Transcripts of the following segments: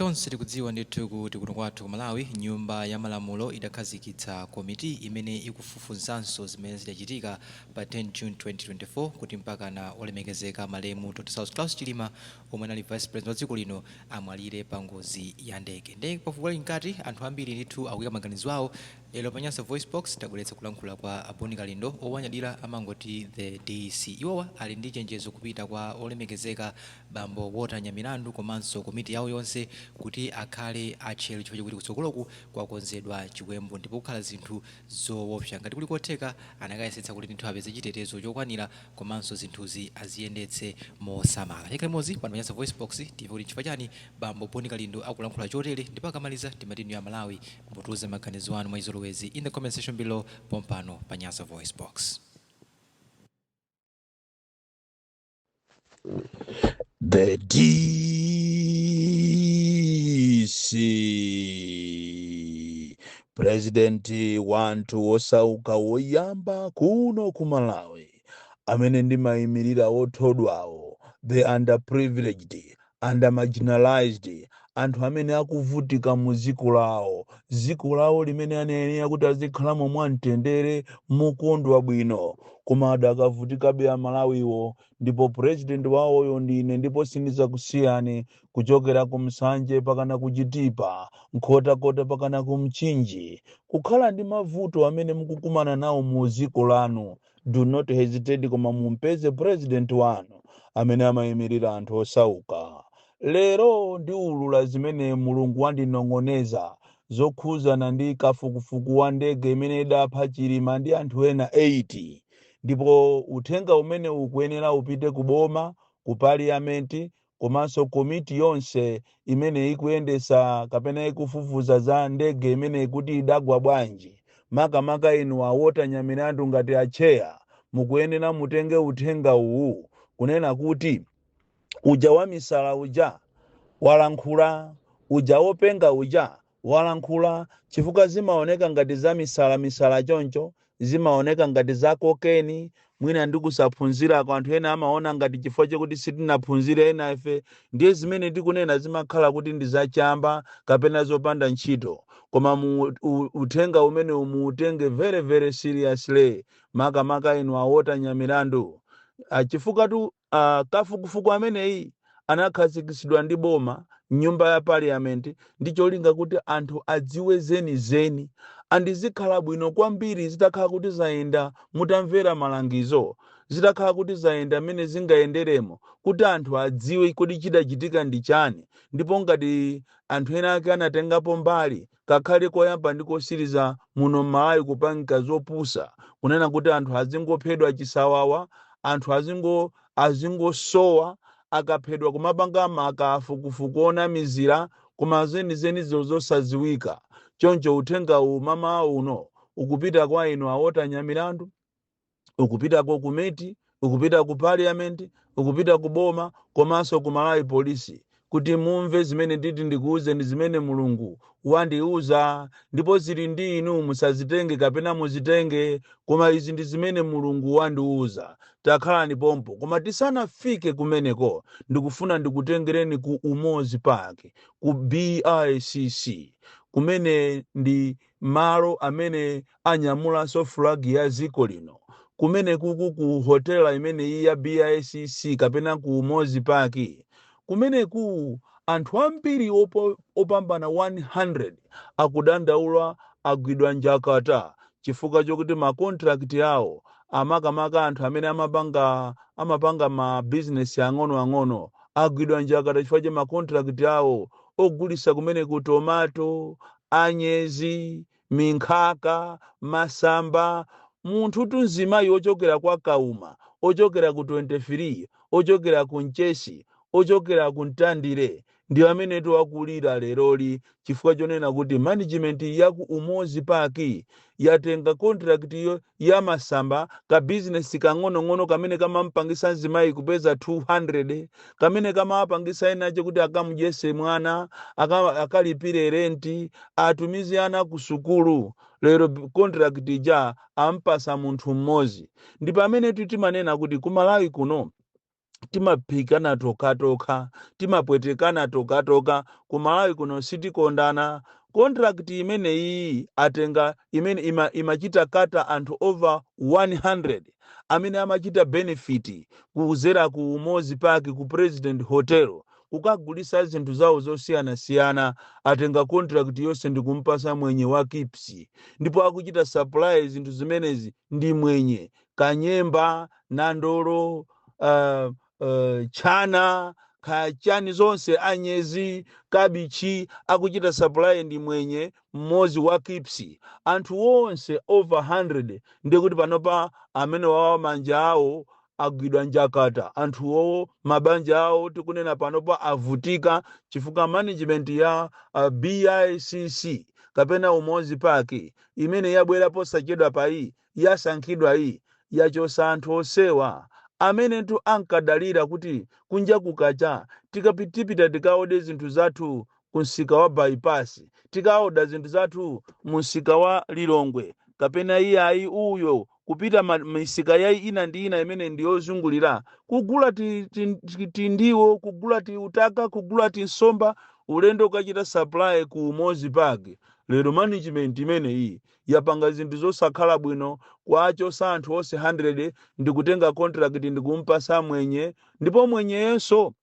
tonse tikudziwa ndithu kuti kuno kwathu Malawi nyumba ya malamulo idakhazikitsa komiti imene ikufufuzanso zimene zidachitika pa 10 June 2024 kuti mpaka na olemekezeka malemu Dr. South Claus Chilima omwe anali vice president wa dziko lino amwalire pa ngozi ya ndege. Ndege pafupi nkati anthu ambiri ndithu akuyika maganizo awo. Lero panyasa voice box tabweretsa kulankhula kwa Aboni Kalindo owanyadira amangoti the DC. Iwowa ali ndi chenjezo kupita kwa olemekezeka bambo Walter Nyamilandu komanso komiti yawo yonse kuti akhale atchero chifukwa kuti kutsogoloku kwakonzedwa chiwembu ndipo kukhala zinthu zoopsa. Ngati kuli kotheka anakayesetsa kuti ndithu apeze chitetezo chokwanira komanso zinthuzi aziyendetse mosamala. Chekha limodzi pano panyasa voice box TV kuti chifukwa chani bambo Aboni Kalindo akulankhula chotere ndipo akamaliza timatinu ya Malawi mutuze maganizo anu mwa in the comment section below pompano panyasa voice box. The DC President wantu osauka woyamba kuno ku Malawi amene ndimayimirira othodwawo, the underprivileged, marginalized, anthu amene akuvutika mu dziko lawo limene anayenera kuti azikhalamo mwamtendere mukondwa bwino, koma adakavutikabe Amalawiwo. Ndipo president wawoyo ndine, ndipo sindizakusiyani kuchokera ku Msanje pakana kuchitipa nkhotakota pakana ku Mchinji. Kukhala ndi mavuto amene mukukumana nawo mu dziko lanu, do not hesitate koma mumpeze president wanu amene amayimirira anthu osauka. Lero ndiulula zimene Mulungu wandinong'oneza zokhuzana ndi kafukufuku wa ndege imene idapha Chilima ndi anthu ena 80. Ndipo uthenga umene ukuyenera upite kuboma, ku parliament, komanso komiti yonse imene ikuyendesa kapena ikufufuza za ndege imene ikuti idagwa bwanji. Makamaka inu a Walter Nyamilandu ngati acheya mukuyenera mutenge uthenga uwu kunena kuti uja wa misala uja walankhula, uja wopenga uja walankhula, chifukwa zimaoneka ngati za misala choncho, zimaoneka ngati za kokeni. Mwina ndikusaphunzira kwa anthu ena amaona ngati chifukwa chokuti sitinaphunzire ena ife ndiye zimene tikunena zimakhala kuti ndi zachamba kapena zopanda ntchito. Koma uthenga umene umuutenge very very seriously, makamaka inu a Walter Nyamilandu. Chifukwa tu kafukufuku ameneyi anakhazikitsidwa ndi boma nyumba ya parliament ndi cholinga kuti anthu adziwe zeni andizikhala bwino kwambiri zitakhala kuti zayenda mutamvera malangizo, zitakhala kuti zayenda mene zingayenderemo, kuti anthu adziwe kuti chidachitika ndi chani. Ndipo ngati anthu ena ake anatengapo mbali kakhale koyamba ndi kosiriza muno Malawi kupangika zopusa kunena kuti anthu azingophedwa chisawawa, anthu azingosowa akaphedwa kumapanga makafukufuku onamizira koma zeni zosaziwika. Choncho uthenga mama uno ukupita kwa inu a Walter Nyamilandu, ukupita ku komiti, ukupita ku parliament, ukupita ku boma komanso ku Malawi polisi, kuti mumve zimene nditi ndikuuze ndi zimene Mulungu wandiuza. Ndipo zili ndi inu, musazitenge kapena muzitenge, koma izi ndi zimene Mulungu wandiuza. Takhalani pompo. Koma tisanafike kumeneko, ndikufuna ndikutengereni ku Umozi Park, ku BICC, kumene ndi malo amene anyamulanso flag ya dziko lino, kumene ku hotela imene ya BICC kapena ku Umozi Park, kumene anthu ambiri opambana 100 akudandaula agwidwa njakata chifukwa chokuti ma contract yawo amakamaka anthu amene amapanga ma business ang'ono agwidwa njakata chifukwa cha ma contract yawo ogulisa kumene ku tomato, anyezi, minkhaka, masamba. Munthu tunzimayi ochokera kwa Kauma, ochokera ku 23, ochokera ku Nchesi, ochokera ku Ntandire ndi amene tiwakulira leroli chifukwa chonena kuti management ya ku Umozi Park yatenga contract ya masamba ka business kang'ono kamene kamampangisa nzimayi kupeza 200, kamene kamapangisa enacho kuti akamujese mwana, akalipire renti, atumize ana ku sukulu. Lero contract ja ampasa munthu mmozi. Ndi pamene timanena kuti ku Malawi kuno timaphikana tokatoka, timapwetekana tokatoka. Kumalawi kuno sitikondana. Contract imeneyi atenga imene imachita kata anthu over 100 amene amachita benefit kuzera ku Umozi Park ku President Hotel kukagulisa zinthu zawo zosiyanasiyana. Atenga contract yonse ndikumpasa mwenye wa KIPS, ndipo akuchita supply zinthu zimenezi ndi mwenye Kanyemba, Nandolo, chana kachani zonse, anyezi, kabichi, akuchita supply ndi mwenye mmozi wa KIPS. Anthu onse over 100 ndikuti panopa amene wawa manja awo agwidwa njakata. Anthu owo mabanja awo tikunena panopa avutika chifukwa management ya BICC kapena Umozi Park imene yabwera posachedwa pa iyi yasankhidwa iyi yachosa anthu osewa amene tu ankadalira kuti kunja kukacha tikapitipita tikaode zinthu zathu kunsika wa bypass, tikaoda zinthu zathu munsika wa Lilongwe kapena iyayi uyo kupita misika yayi ina ndi ina imene ndiyozungulira kugula tindiwo, kugula tiutaka, kugula tinsomba, ulendo ukachita supply ku Umozi Park. Lero management imene iyi yapanga zinthu zosakhala bwino kwachosa anthu onse 100 ndikutenga contract ndikumpasa mwenye, ndipo mwenyeyenso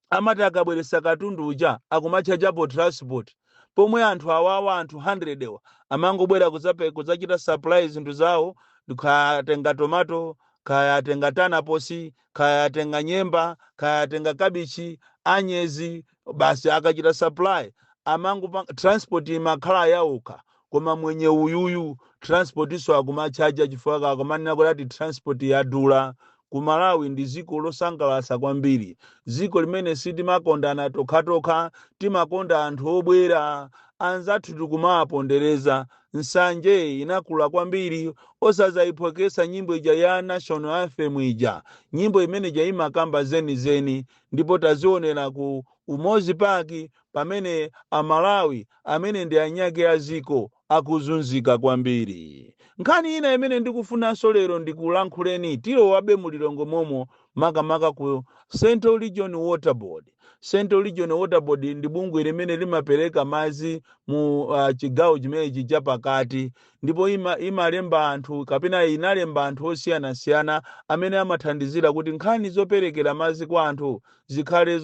amati akabweresa katundu uja akumachajapo transport, pomwe anthu awawa anthu 100 ewa amangobwera kudzachita supply zinthu zawo. Kayatenga tomato, kayatenga tanaposi, kayatenga nyemba, kayatenga kabichi, anyezi, basi akachita supply amango transport imakhala yauka. Koma mwenye uyuyu transport iso akumachaja chifukwa akumanena kuti transport yadula. Ku Malawi ndi ziko losangalatsa kwambiri, ziko limene sitimakondana tokhatoka, timakonda anthu obwera. Anzathu tikumapondereza. Nsanje inakula kwambiri osazayiphwekesa nyimbo ija ya National Anthem ija, nyimbo imene ija imakamba zeni, ndipo tazionera ku Umozi Park pamene Amalawi amene ndi anyake a ziko akuzunzika kwambiri. Nkhani ina imene ndikufunanso lero ndikulankhuleni tilowabe mu Lilongwe momo makamaka ku Central Region Water Board. Central Region Water Board ndi bungwe limene limapereka madzi mu chigawo chimenechi chapakati, ndipo imalemba anthu kapena inalemba anthu osiyanasiyana amene amathandizira kuti nkhani zoperekera madzi kwa anthu zikhale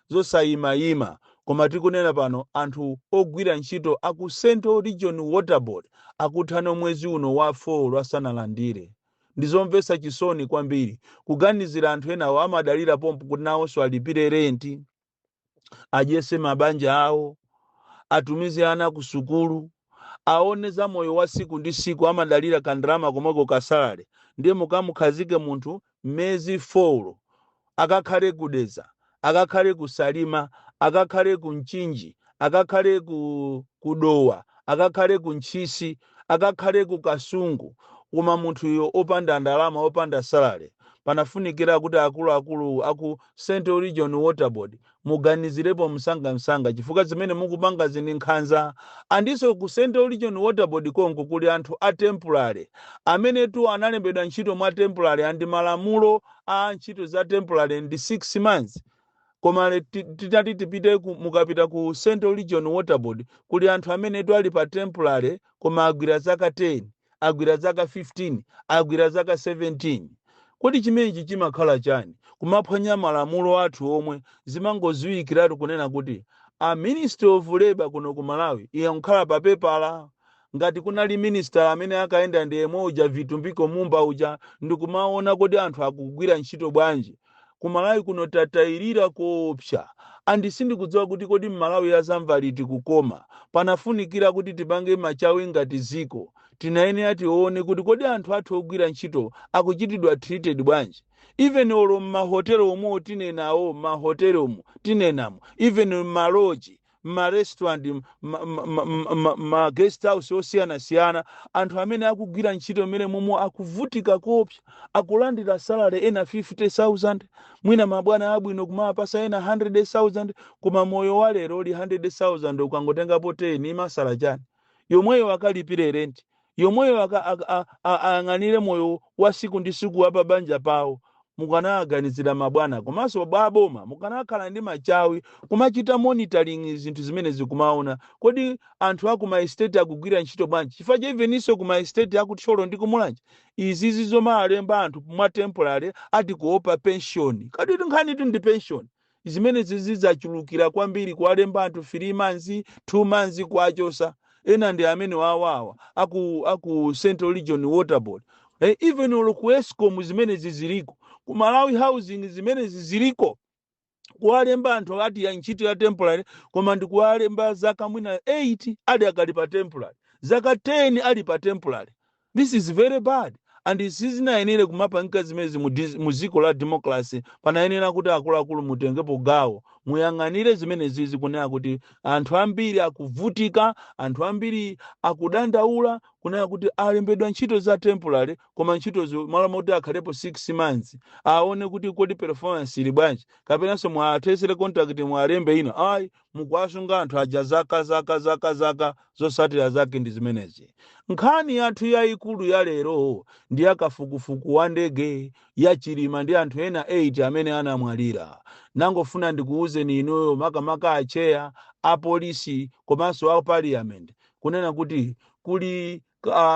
zosayimayima. Koma tikunena pano anthu ogwira ntchito aku Central Region Water Board akuthano mwezi uno wa 4 asanalandire. Ndizomvetsa chisoni kwambiri kuganizira anthu enawo amadalira pompo kuti nawonso alipire renti, adyese mabanja awo, atumize ana ku sukulu, aone za moyo wa siku ndi siku, amadalira kandrama komweko kasalale. Ndiye mukamukhazike munthu mezi 4 akakhale kudeza, akakhale kusalima, akakhale ku Mchinji, akakhale kudowa, akakhale ku Ntchisi, akakhale ku Kasungu. Koma munthu yo opanda ndalama, opanda salale. Panafunikira kuti akuluakulu aku Central Region Water Board muganizirepo msanga chifukwa zimene mukupanga zini nkhanza. Andiso ku Central Region Water Board konko kuli anthu a temporary amene tu analembedwa ntchito mwa temporary, andi malamulo a ntchito za temporary ndi 6 months. Koma titati tipite mukapita ku Central Region Water Board kuli anthu amene tu ali pa temporary koma agwira zaka 10, agwira zaka 15, agwira zaka 17. Kuti chimenechi chimakhala chani? Kumaphwanya malamulo athu omwe zimangoziwikiratu kunena kuti a Ministry of Labor kuno ku Malawi iya nkhala pa pepala. Ngati kunali minister amene akaenda ndi yemwe uja Vitumbiko Mumba uja ndikumaona kuti anthu akugwira ntchito bwanji. Ku Malawi kuno tatayirira koopsa. Sindikudziwa kuti kodi Malawi yazamva liti kukoma. Panafunikira kuti tipange machawi ngati ziko. Tinayenera tione kuti kodi anthu athu ogwira ntchito akuchitidwa treated bwanji. Even olo mahotelo omwe tinenawo, mahotelo omwe tinenamo, even maloji, restaurant, guest house osiyanasiyana, anthu amene akugwira ntchito mmene momwe akuvutika koopsa, akulandira salary ena 50,000, mwina mabwana abwino kumapasa ena 100,000, koma moyo wa lero li 100,000 ukangotengapo 10 imasala chani. Yomweyo akalipire rent, yomweyo ang'anire moyo wa siku ndi siku wa banja pawo. mukanaganizira mabwana komanso baboma mukanakhala ndi machawi kumachita monitoring zinthu zimene zikumaona kodi anthu aku maestate akugwira ntchito bwanji chifukwa cha iveninso ku maestate akutcholo ndi kumulanje izizi zomalemba anthu mwa temporary ati kuopa pension kodi nkhani ndi pension zimene zizachulukira kwambiri kuwalemba anthu 3 months 2 months kwachosa ena ndi amene wawawa aku Central Region Water Board even olo ku Eskom zimene ziziliko ku Malawi Housing zimene ziziliko kuwalemba anthu ati ya ntchito ya temporary koma ndi kuwalemba zaka mwina 8 ali akali pa temporary zaka 10 ali pa temporary. This is very bad and sizinayenera kumapangika zimezi mu dziko la democracy panayenera kuti akuluakulu mutengepo gawo muyang'anire zimene zizi kunena kuti anthu ambiri akuvutika anthu ambiri akudandaula kunena kuti alembedwa ntchito za temporary koma ntchitozo mala moti akhalepo 6 months aone kuti kodi performance ili bwanji kapenanso mwathesere contract mwalembe ino ayi mukwasunga anthu aja zaka zosatira zake ndi zimenezi. Nkhani yathu yayikulu ya lero ndi yakafukufuku wa ndege ya Chilima ndi anthu ena 8 amene anamwalira. Nangofuna ndikuuzeni inuyo makamaka acheya apolisi komanso a parliament kunena kuti kuli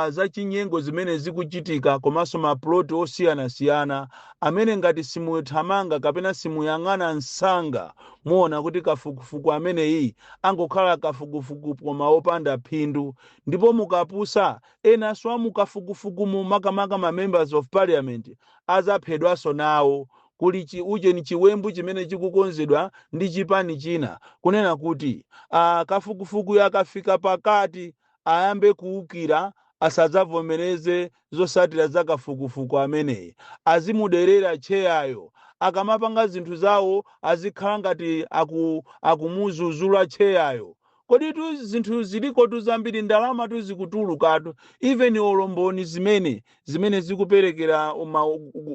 za chinyengo zimene zikuchitika komanso maploti osiyanasiyana amene ngati simuthamanga kapena simuyang'ana msanga muona kuti kafukufuku amene iyi angokhala kafukufuku koma opanda phindu ndipo mukapusa enanso amukafukufuku mu makamaka ma members of parliament azaphedwanso nawo kuli uje chiwembu chimene chikukonzedwa ndi chipani china kunena kuti kafukufuku yakafika pakati ayambe kuukira asadzavomereze zosatira zakafukufuku ameneyi azimuderera cheyayo akamapanga zinthu zawo azikhala ngati akumuzuzula cheyayo kodi tu zinthu ziliko tuzambiri ndalama tuzikutulukatu even olomboni zimene zikuperekera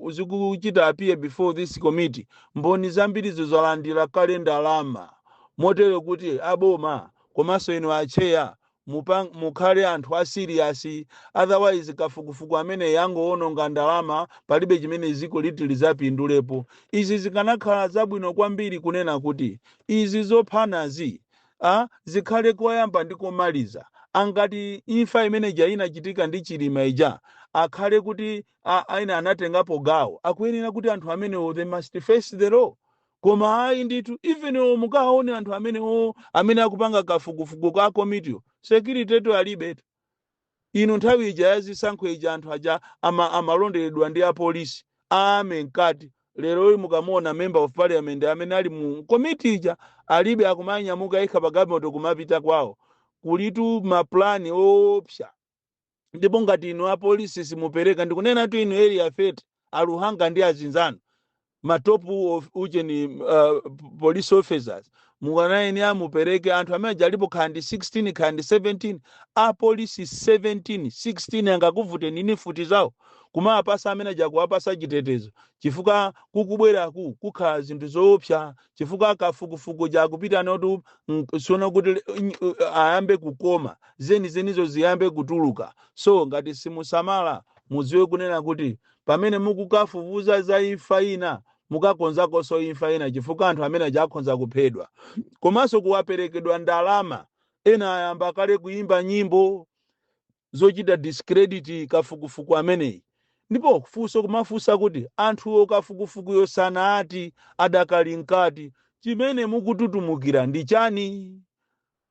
zikuchita appear before this committee mboni zambiri zozalandira kale ndalama motero kuti aboma komanso ino acheya mukhale anthu a serious otherwise kafukufuku amene yangoononga ndalama palibe chimene ziko liti lizapindulepo. Izi zikanakhala zabwino kwambiri kunena kuti izi zophanazi zikhale koyamba ndi komaliza angati imfa imene inachitika ndi Chilima ija akhale kuti aina anatengapo gawo akuyenera kuti anthu amene they must face the law koma ayi ndithu even mukaone anthu amene akupanga kafukufuku ka committee security to alibe ino nthawi ija yazisankho ija anthu aja amalonderedwa ndi apolisi nkati lero mukamona member of parliament amene ali mu committee ija alibe akumanyamuka ikha pagamoto kumapita kwawo kulitu maplani opsa ndipo ngati ino apolisi simupereka ndikunena tu ino area fete aluhanga ndi azinzano matopu of ujeni police officers mukanaini amupereke anthu amene alipo khandi 16 khandi 17 apolisi 16 angakuvute nini futi zawo kumapasa amene jakuwapasa chitetezo chifukwa kukubweraku kukhala zinthu zoopsa chifukwa kafukufuku jakupita notu sona kuti ayambe kukoma zenizo ziyambe kutuluka. So ngati simusamala muziwe kunena kuti pamene mukukafufuza za imfa ina mukakonzakonso imfa ina chifukwa anthu amene ajakhonza kuphedwa komanso kuwaperekedwa ndalama ena ayamba kale kuimba nyimbo zochita discredit kafukufuku ameneyi ndipo kufunso kumafunsa kuti anthu okafukufuku yosana ati adakali nkati chimene mukututumukira ndi chani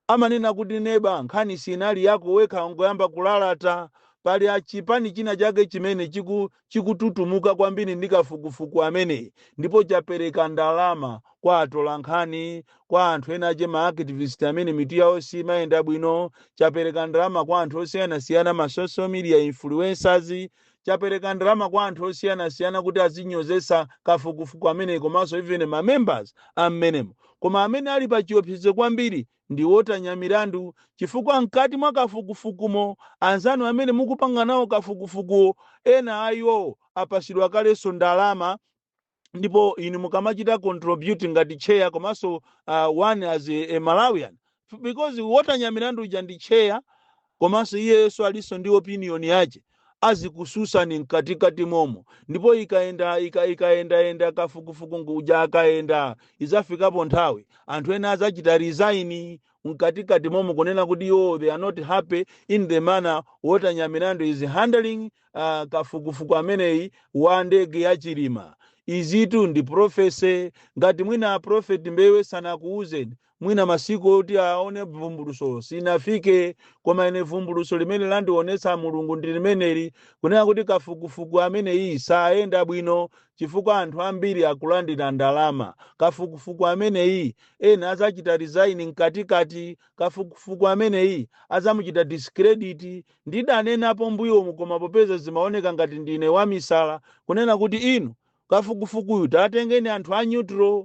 amanena kuti neba nkhani sinali yako wekha ngoyamba kulalata pali achipani china chake chimene chikututumuka kwambiri ndi kafukufuku ameneyi ndipo chapereka ndalama kwa atolankhani kwa anthu ena ache ma activist amene mitu yawo simayenda bwino chapereka ndalama kwa anthu osiyanasiyana ma social media influencers chapereka ndalama kwa anthu osiyanasiyana kuti azinyozesa kafukufuku ameneyi komanso even ma members ammenemo koma amene ali pa chiopsezo kwambiri ndi wotanya milandu chifukwa mkati mwa kafukufukumo anzanu amene mukupanga nawo kafukufuku ena ayo apasidwa kalenso ndalama ndipo inu mukamachita contribute ngati chair komanso one as a Malawian because wotanya milandu uja ndi chair komanso iyeso aliso ndi opinion yache azikususa ni mkatikati momo, ndipo ikaenda kafukufuku nguja akaenda izafikapo nthawi anthu ena azachita resign mkatikati momo kunena kuti they are not happy in the manner what Nyamilandu is handling kafukufuku ameneyi wa ndege ya Chilima. Izitu ndi profese ngati mwina Prophet Mbewe sanakuuzeni mwina masiku oti aone vumbuluso sinafike, koma ine vumbuluso limene landionesa Mulungu ndi limeneli kunena kuti kafukufuku ameneyi saenda bwino chifukwa anthu ambiri akulandira ndalama. Kafukufuku ameneyi ena azachita resign mkatikati, kafukufuku ameneyi azamuchita discredit. Ndidanenapo mbuyomu koma popeza zimaoneka ngati ndine wamisala kunena kuti inu kafukufukuyu tatengeni anthu a neutral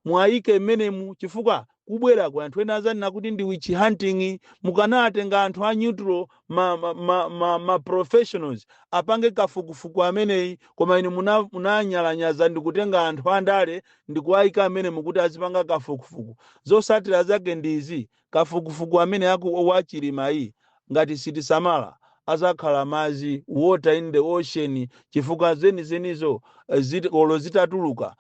mwaike mmenemu chifukwa kubwera kwa anthu ena azanena kuti ndi witch hunting. Mukanatenga anthu a neutral ma professionals apange kafukufuku ameneyi, koma ine munanyalanyaza ndi kutenga anthu andale ndi kuwaika amenemu kuti azipanga kafukufuku. Zosatira zake ndizi, kafukufuku amene wa Chilima iyi ngati sitisamala azakhala mazi water in the ocean chifukwa zenizo olo zitatuluka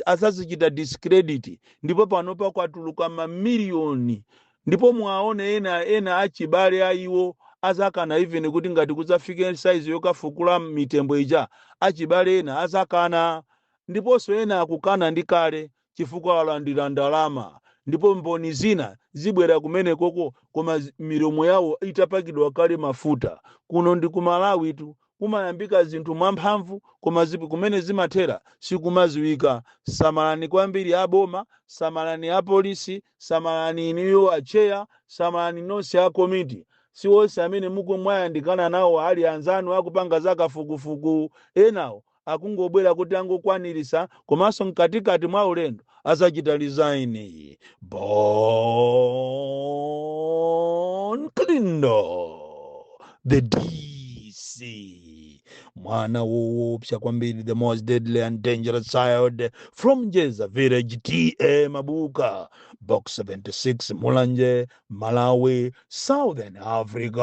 azazichita discredit, ndipo panopa kwatuluka mamiliyoni. Ndipo mwaone ena achibale aiwo azakana even kuti ngati kuzafike size yokafukula mitembo ija achibale ena azakana, ndiponso ena akukana ndi kale chifukwa walandira ndalama. Ndipo mboni zina zibwera kumene koko koma milomo yawo itapakidwa kale mafuta. Kuno ndi ku Malawi tu kumayambika zinthu mwamphamvu koma zipi kumene zimathera sikumaziwika. Samalani kwambiri aboma, samalani a polisi, samalani iniyo acheya, samalani nonse a komiti. Si wonse amene muko mwayandikana nawo ali anzanu akupanga zakafukufuku enawo akungobwera kuti angokwanirisa komanso mkatikati mwa ulendo azachita resign. Bon Klindo the DC mwana woopsa kwambiri, the most deadly and dangerous child from Jeza village TA Mabuka box 76 Mulanje Malawi Southern Africa.